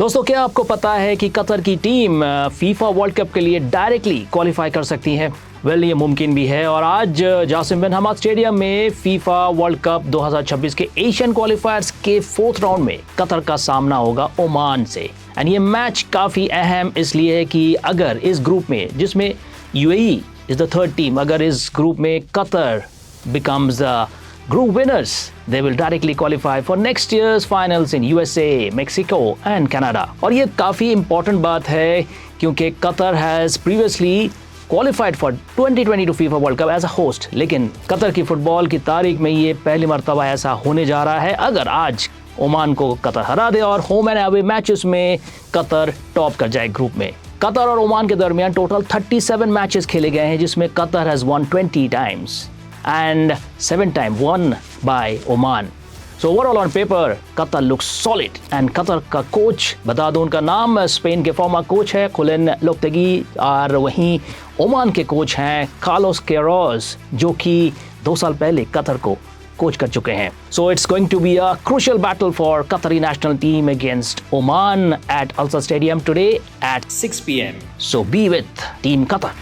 दोस्तों, क्या आपको पता है कि कतर की टीम फीफा वर्ल्ड कप के लिए डायरेक्टली क्वालिफाई कर सकती है? वेल, ये मुमकिन भी है और आज जासिम बिन हमाद स्टेडियम में फीफा वर्ल्ड कप 2026 के एशियन क्वालिफायर्स के 4th राउंड में कतर का सामना होगा ओमान से। एंड ये मैच काफ़ी अहम इसलिए है कि अगर इस ग्रुप में, जिसमें UAE is the 3rd team, अगर इस ग्रुप में Qatar becomes the group winners, they will directly qualify for next year's finals in USA, Mexico and Canada. और ये काफ़ी important बात है क्योंकि Qatar has previously qualified for 2022 FIFA World Cup as a host, लेकिन Qatar की football की तारीख में ये पहली मर्तबा ऐसा होने जा रहा है अगर आज ओमान को कतर हरा दे और होम एंड अवे मैचेस में कतर टॉप कर जाए ग्रुप में। कतर और ओमान के दरमियान टोटल 37 मैचेस खेले गए हैं जिसमें Qatar has won 20 times and 7 times won by Oman. So overall on paper, Qatar looks solid and Qatar का कोच, बता दूं उनका नाम, स्पेन के फॉर्मर कोच है खुलिन लोपेटेगी और वहीं ओमान के कोच हैं कार्लोस क्वेरोस जो कि 2 साल पहले कतर को कोच कर चुके हैं। So it's going to be a crucial battle for Qatari national team against Oman at Al Sadd Stadium today at 6 p.m. So be with Team Qatar.